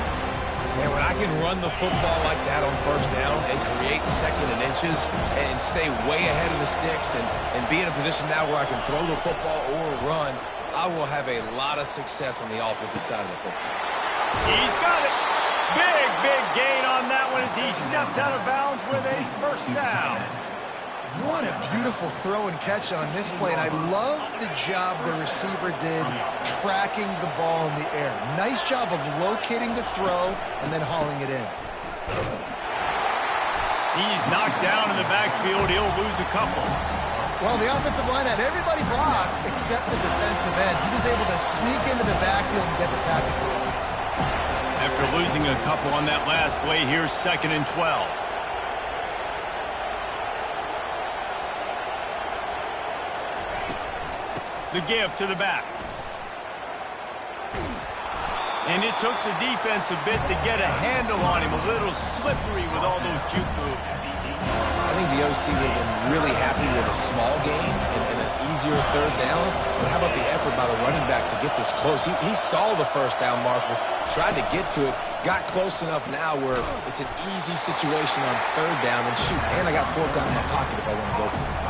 B: Man, when I can run the football like that on first down and create 2nd and inches and stay way ahead of the sticks and be in a position now where I can throw the football or run, I will have a lot of success on the offensive side of the football.
A: He's got it. Big gain on that one as he steps out of bounds with a first down.
C: What a beautiful throw and catch on this play, and I love the job the receiver did tracking the ball in the air. Nice job of locating the throw and then hauling it in.
A: He's knocked down in the backfield. He'll lose a couple.
C: Well, the offensive line had everybody blocked except the defensive end. He was able to sneak into the backfield and get the tackle for once.
A: After losing a couple on that last play, here's 2nd and 12. The give to the back. And it took the defense a bit to get a handle on him. A little slippery with all those juke moves.
B: I think the OC would have been really happy with a small gain and an easier 3rd down. But how about the effort by the running back to get this close? He saw the 1st down marker, tried to get to it, got close enough now where it's an easy situation on 3rd down. And shoot, and I got 4th down in my pocket if I want to go for it.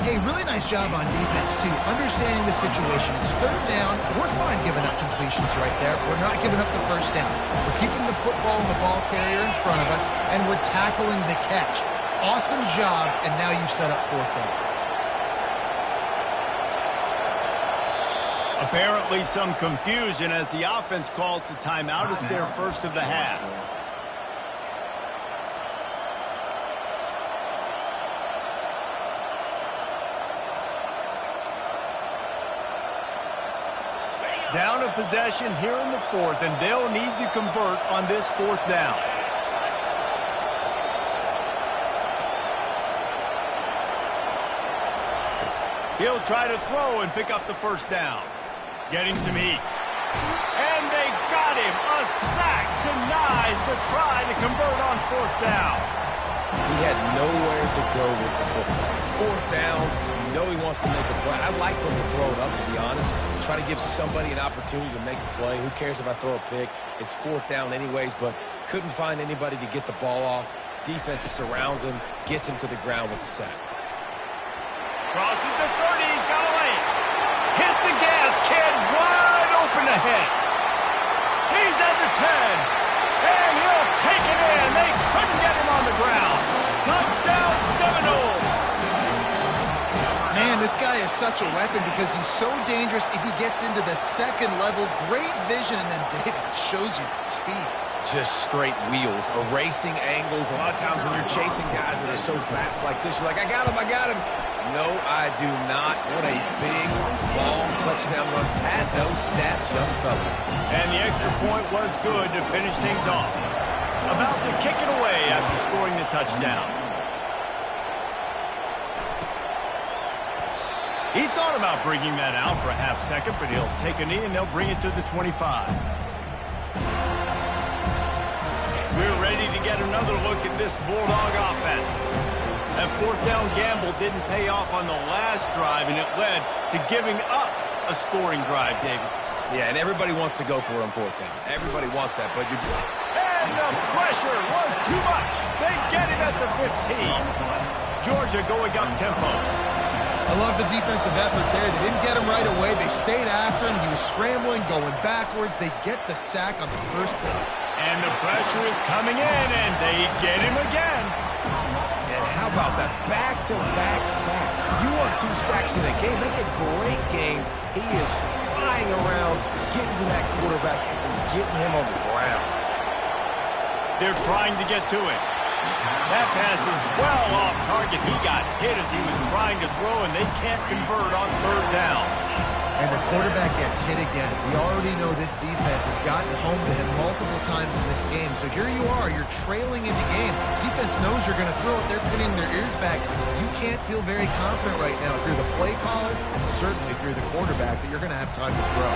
C: Hey, really nice job on defense, too. Understanding the situation. It's 3rd down. We're fine giving up completions right there. We're not giving up the 1st down. We're keeping the football and the ball carrier in front of us, and we're tackling the catch. Awesome job, and now you've set up 4th down.
A: Apparently some confusion as the offense calls the timeout. It's their 1st of the half. Down a possession here in the 4th, and they'll need to convert on this 4th down. He'll try to throw and pick up the 1st down. Getting some heat. And they got him. A sack denies the try to convert on 4th down.
B: He had nowhere to go with the football. 4th down, you know he wants to make a play. I'd like for him to throw it up, to be honest. Try to give somebody an opportunity to make a play. Who cares if I throw a pick? It's 4th down anyways, but couldn't find anybody to get the ball off. Defense surrounds him, gets him to the ground with the sack.
A: Crosses the 30, he's got a lane. Hit the gas, kid, wide open ahead. He's at the 10, and he'll take it in. They couldn't get him on the ground. Touchdown, Seminole.
C: Man, this guy is such a weapon because he's so dangerous if he gets into the 2nd level. Great vision, and then David shows you the speed.
B: Just straight wheels, erasing angles. A lot of times when you're chasing guys that are so fast like this, you're like, I got him, I got him. No, I do not. What a big, long touchdown run. Pad those stats, young fella.
A: And the extra point was good to finish things off. About to kick it away after scoring the touchdown. He thought about bringing that out for a half second, but he'll take a knee and they'll bring it to the 25. We're ready to get another look at this Bulldog offense. That 4th down gamble didn't pay off on the last drive, and it led to giving up a scoring drive, David.
B: Yeah, and everybody wants to go for it on 4th down. Everybody wants that, but you...
A: And the pressure was too much. They get him at the 15. Georgia going up tempo.
C: I love the defensive effort there. They didn't get him right away. They stayed after him. He was scrambling, going backwards. They get the sack on the 1st play.
A: And the pressure is coming in, and they get him again.
B: And how about that back-to-back sack? You want 2 sacks in a game. That's a great game. He is flying around, getting to that quarterback, and getting him on the ground.
A: They're trying to get to it. That pass is well off target. He got hit as he was trying to throw, and they can't convert on 3rd down.
C: And the quarterback gets hit again. We already know this defense has gotten home to him multiple times in this game. So here you are, you're trailing in the game. Defense knows you're going to throw it. They're pinning their ears back. You can't feel very confident right now through the play caller and certainly through the quarterback that you're going to have time to throw.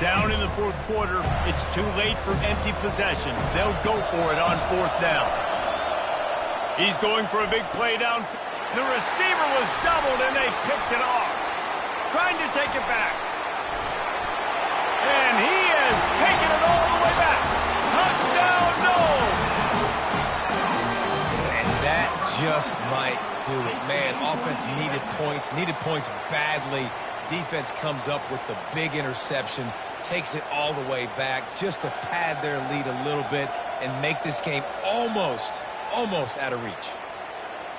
A: Down in the 4th quarter, it's too late for empty possessions. They'll go for it on 4th down. He's going for a big play down. The receiver was doubled, and they picked it off. Trying to take it back. And he has taken it all the way back. Touchdown, no!
B: do it. Man, offense needed points badly. Defense comes up with the big interception, takes it all the way back just to pad their lead a little bit and make this game almost out of reach.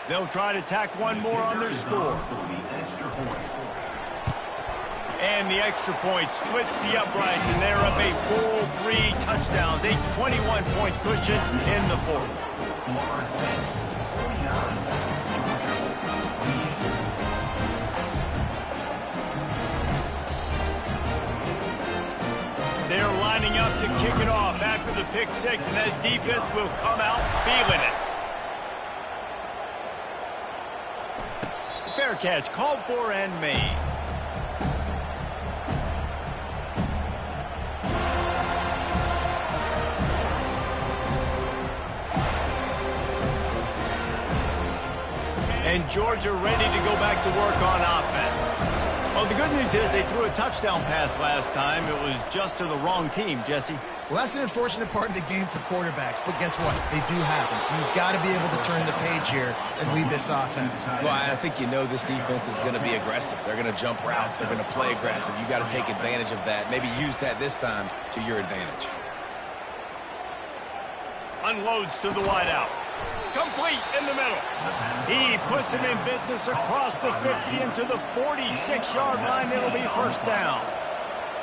A: They'll try to tack one more on their score. And the extra point splits the uprights, and they're up a full 3 touchdowns, a 21-point cushion in the fourth. They're lining up to kick it off after the pick six, and that defense will come out feeling it. Fair catch, called for and made. And Georgia ready to go back to work on offense. Well, the good news is they threw a touchdown pass last time. It was just to the wrong team, Jesse.
C: Well, that's an unfortunate part of the game for quarterbacks, but guess what? They do happen, so you've got to be able to turn the page here and lead this offense.
B: Well, I think you know this defense is going to be aggressive. They're going to jump routes. They're going to play aggressive. You got to take advantage of that. Maybe use that this time to your advantage.
A: Unloads to the wideout. Complete in the middle. He puts him in business across the 50 into the 46-yard line. It'll be first down.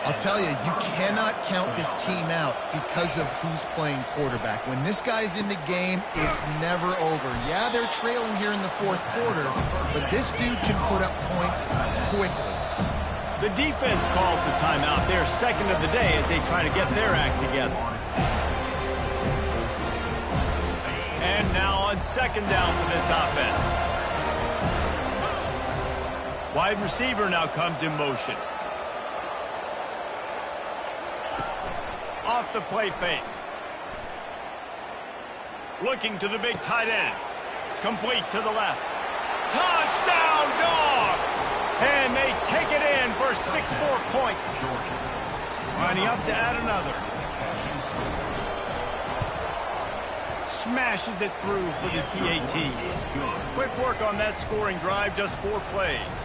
C: I'll tell you, you cannot count this team out because of who's playing quarterback. When this guy's in the game, it's never over. Yeah, they're trailing here in the fourth quarter, but this dude can put up points quickly.
A: The defense calls the timeout. Their second of the day as they try to get their act together. And now on second down for this offense. Wide receiver now comes in motion. Off the play fake. Looking to the big tight end. Complete to the left. Touchdown, Dogs! And they take it in for 6 more points. Lining up to add another. Smashes it through for the PAT. Quick work on that scoring drive, just 4 plays.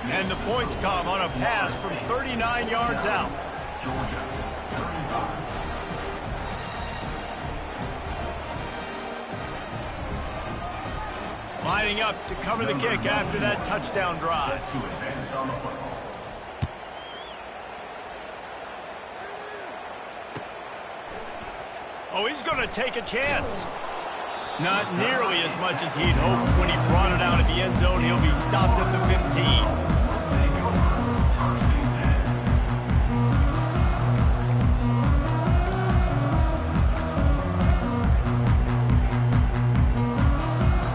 A: And the points come on a pass from 39 yards out. Lining up to cover the kick after that touchdown drive. Oh, he's going to take a chance. Not nearly as much as he'd hoped when he brought it out of the end zone. He'll be stopped at the 15.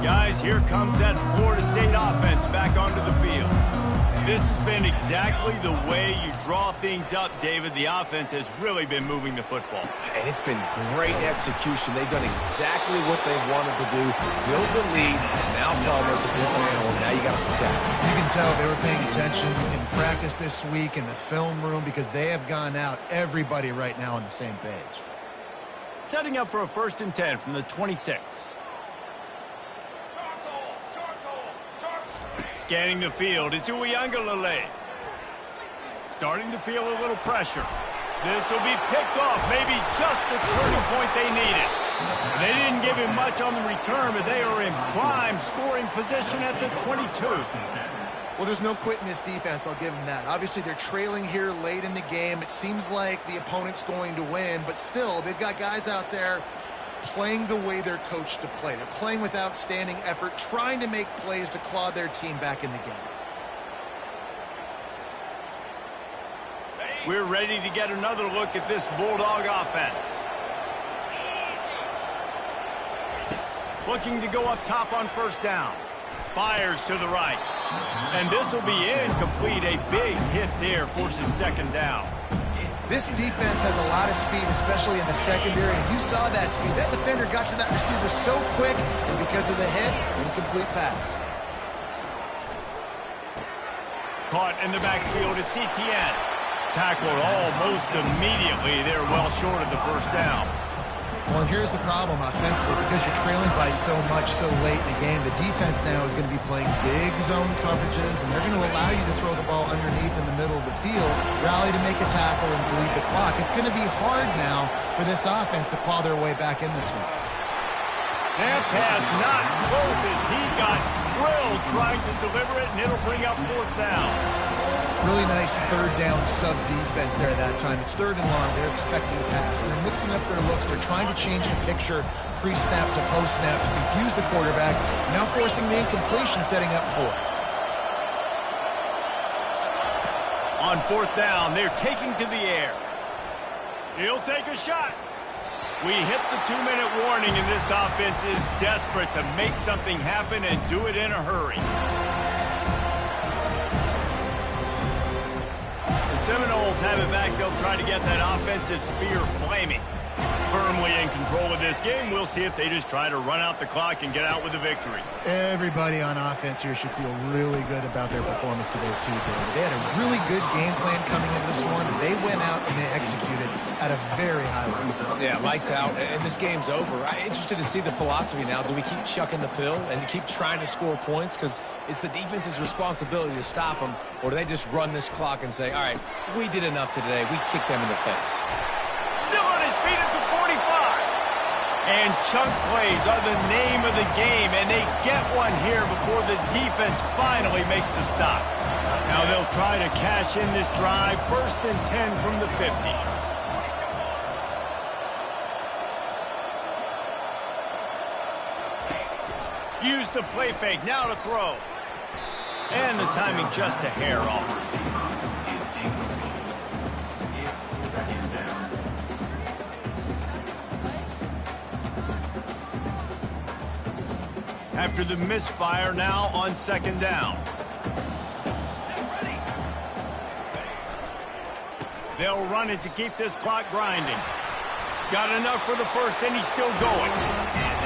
A: Guys, here comes that Florida State offense back onto the field. This has been exactly the way you draw things up, David. The offense has really been moving the football.
B: And it's been great execution. They've done exactly what they wanted to do. Build the lead. Now Palmer's a different animal. Now you got to protect him.
C: You can tell they were paying attention in practice this week in the film room because they have gone out, everybody right now on the same page.
A: Setting up for a 1st and 10 from the 26. Scanning the field, it's Uiagalelei. Starting to feel a little pressure. This will be picked off, maybe just the turning point they needed. They didn't give him much on the return, but they are in prime scoring position at the 22.
C: Well, there's no quitting this defense, I'll give them that. Obviously, they're trailing here late in the game. It seems like the opponent's going to win, but still, they've got guys out there playing the way they're coached to play. They're playing with outstanding effort, trying to make plays to claw their team back in the game.
A: We're ready to get another look at this Bulldog offense. Looking to go up top on 1st down. Fires to the right. And this will be incomplete. A big hit there forces 2nd down.
C: This defense has a lot of speed, especially in the secondary, and you saw that speed. That defender got to that receiver so quick, and because of the hit, incomplete pass.
A: Caught in the backfield, it's Etienne. Tackled almost immediately. They're well short of the 1st down.
C: Well, and here's the problem offensively. Because you're trailing by so much so late in the game, the defense now is going to be playing big zone coverages, and they're going to allow you to throw the ball underneath in the middle of the field, rally to make a tackle, and bleed the clock. It's going to be hard now for this offense to claw their way back in this one.
A: That pass not close as he got drilled trying to deliver it, and it'll bring up 4th down.
C: Really nice third down sub defense there at that time. It's 3rd and long. They're expecting a pass. They're mixing up their looks. They're trying to change the picture pre-snap to post-snap to confuse the quarterback. Now forcing the incompletion, setting up 4th.
A: On 4th down, they're taking to the air. He'll take a shot. We hit the 2-minute warning, and this offense is desperate to make something happen and do it in a hurry. Seminoles have it back. They'll try to get that offensive spear flaming. Firmly in control of this game. We'll see if they just try to run out the clock and get out with a victory.
C: Everybody on offense here should feel really good about their performance today, too, David. They had a really good game plan coming into this one. They went out and they executed at a very high level.
B: Yeah, lights out, and this game's over. I'm interested to see the philosophy now. Do we keep chucking the pill and keep trying to score points? Because it's the defense's responsibility to stop them. Or do they just run this clock and say, all right, we did enough today. We kicked them in the face.
A: Still on his feet at the 45. And chunk plays are the name of the game, and they get one here before the defense finally makes the stop. Now they'll try to cash in this drive. 1st and 10 from the 50. Use the play fake, now to throw. And the timing just a hair off. After the misfire, now on 2nd down. They'll run it to keep this clock grinding. Got enough for the 1st, and he's still going.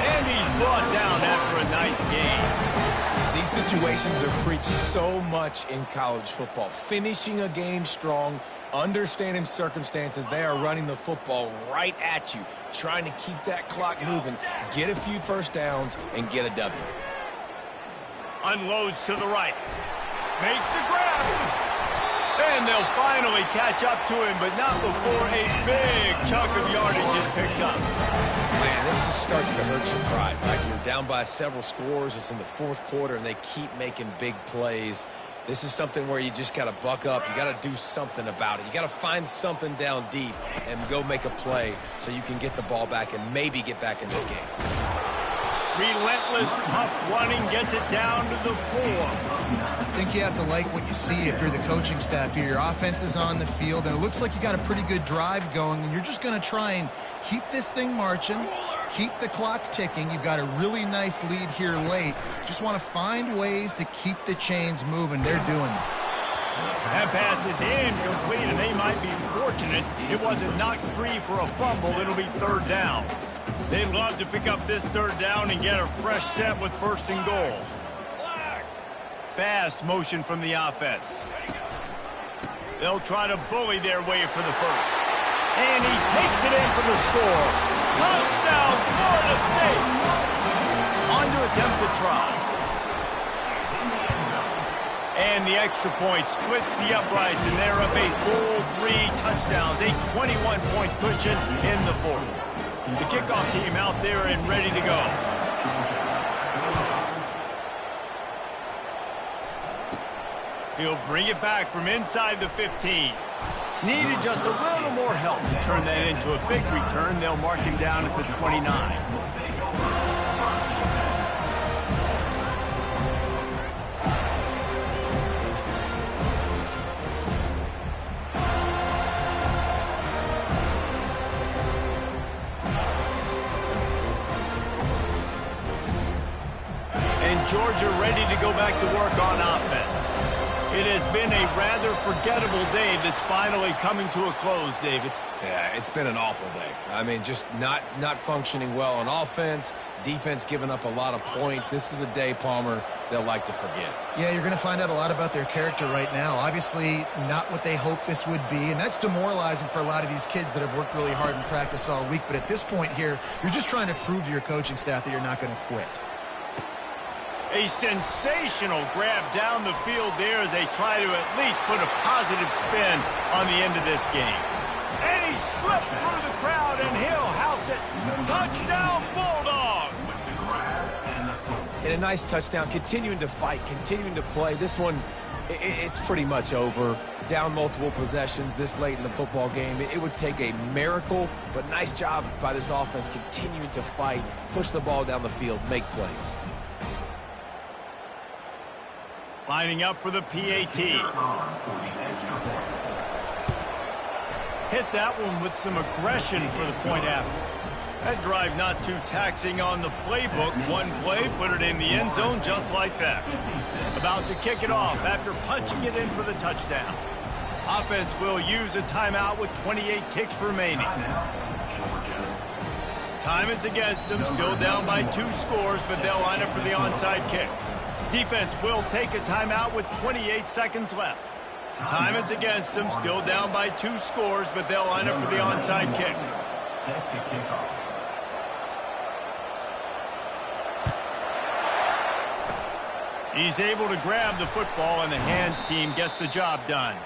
A: And he's brought down after a nice game.
B: These situations are preached so much in college football. Finishing a game strong, understanding circumstances. They are running the football right at you, trying to keep that clock moving, get a few 1st downs, and get a W.
A: Unloads to the right. Makes the grab. And they'll finally catch up to him, but not before a big chunk of yardage is picked up.
B: Man, this just starts to hurt your pride, right? You're down by several scores. It's in the 4th quarter, and they keep making big plays. This is something where you just got to buck up. You got to do something about it. You got to find something down deep and go make a play so you can get the ball back and maybe get back in this game.
A: Relentless, tough running gets it down to the 4.
C: I think you have to like what you see if you're the coaching staff here. Your offense is on the field, and it looks like you got a pretty good drive going, and you're just going to try and keep this thing marching, keep the clock ticking. You've got a really nice lead here late. Just want to find ways to keep the chains moving. They're doing that.
A: That pass is incomplete, and they might be fortunate it wasn't knocked free for a fumble. It'll be 3rd down. They'd love to pick up this 3rd down and get a fresh set with 1st and goal. Fast motion from the offense. They'll try to bully their way for the 1st. And he takes it in for the score. Touchdown, Florida State. On to attempt to try. And the extra point splits the uprights, and they're up a full 3 touchdowns. A 21-point cushion in the 4th. The kickoff team out there and ready to go. He'll bring it back from inside the 15. Needed just a little more help to turn that into a big return. They'll mark him down at the 29. Georgia ready to go back to work on offense. It has been a rather forgettable day that's finally coming to a close, David.
B: Yeah, it's been an awful day. I mean, just not functioning well on offense, defense giving up a lot of points. This is a day, Palmer, they'll like to forget.
C: Yeah, you're going to find out a lot about their character right now. Obviously, not what they hoped this would be, and that's demoralizing for a lot of these kids that have worked really hard in practice all week. But at this point here, you're just trying to prove to your coaching staff that you're not going to quit.
A: A sensational grab down the field there as they try to at least put a positive spin on the end of this game. And he slipped through the crowd, and he'll house it. Touchdown, Bulldogs!
B: And a nice touchdown, continuing to fight, continuing to play. This one, it's pretty much over. Down multiple possessions this late in the football game. It would take a miracle, but nice job by this offense continuing to fight, push the ball down the field, make plays.
A: Lining up for the PAT. Hit that one with some aggression for the point after. That drive not too taxing on the playbook. One play, put it in the end zone just like that. About to kick it off after punching it in for the touchdown. Offense will use a timeout with 28 ticks remaining. Time is against them, still down by 2 scores, but they'll line up for the onside kick. Defense will take a timeout with 28 seconds left. Time is against them, still down by 2 scores, but they'll line up for the onside kick.
D: Set to kick off.
A: He's able to grab the football, and the hands team gets the job done.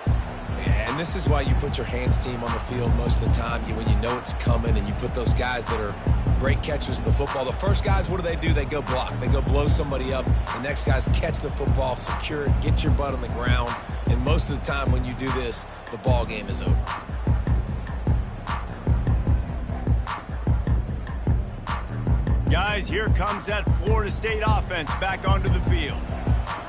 B: Yeah, and this is why you put your hands team on the field most of the time. When you know it's coming, and you put those guys that are great catchers of the football. The first guys, what do? They go block. They go blow somebody up. The next guys catch the football, secure it, get your butt on the ground. And most of the time when you do this, the ball game is over.
A: Guys, here comes that Florida State offense back onto the field.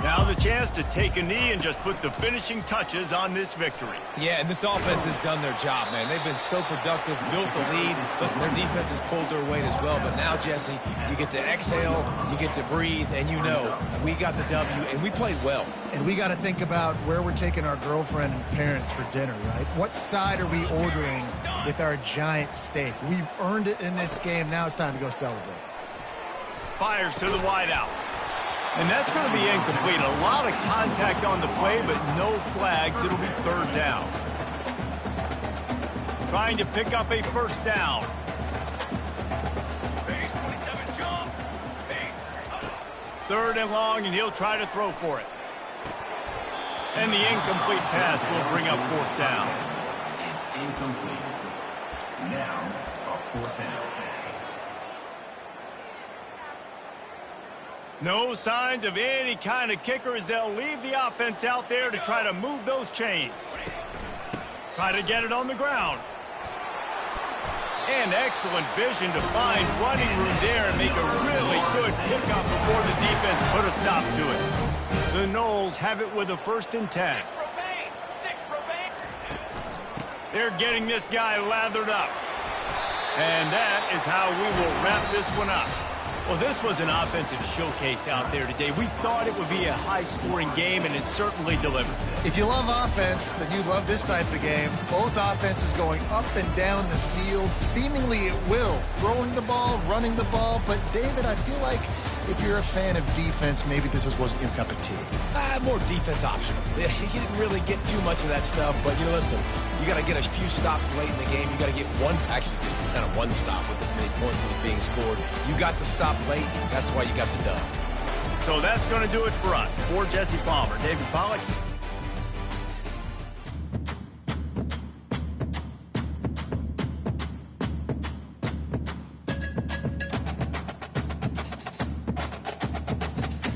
A: Now the chance to take a knee and just put the finishing touches on this victory.
B: Yeah, and this offense has done their job, man. They've been so productive, built the lead. Listen, their defense has pulled their weight as well. But now, Jesse, you get to exhale, you get to breathe, and you know we got the W, and we played well.
C: And we got to think about where we're taking our girlfriend and parents for dinner, right? What side are we ordering with our giant steak? We've earned it in this game. Now it's time to go celebrate.
A: Fires to the wideout. And that's going to be incomplete. A lot of contact on the play, but no flags. It'll be 3rd down. Trying to pick up a 1st down. Base 27 jump. Base. 3rd and long, and he'll try to throw for it. And the incomplete pass will bring up 4th down.
D: It's incomplete. Now, a 4th down.
A: No signs of any kind of kicker as they'll leave the offense out there to try to move those chains. Try to get it on the ground. And excellent vision to find running room there and make a really good pickup before the defense put a stop to it. The Noles have it with a 1st and 10. They're getting this guy lathered up. And that is how we will wrap this one up. Well, this was an offensive showcase out there today. We thought it would be a high-scoring game, and it certainly delivered.
C: If you love offense, then you love this type of game. Both offenses going up and down the field, seemingly at will. Throwing the ball, running the ball. But, David, I feel like if you're a fan of defense, maybe this wasn't your cup of tea.
B: More defense optional. You didn't really get too much of that stuff, but, listen, you got to get a few stops late in the game. You got to get just kind of one stop with as many points as being scored. You got the stop late. That's why you got the dub.
A: So that's going to do it for us. For Jesse Palmer, David Pollack,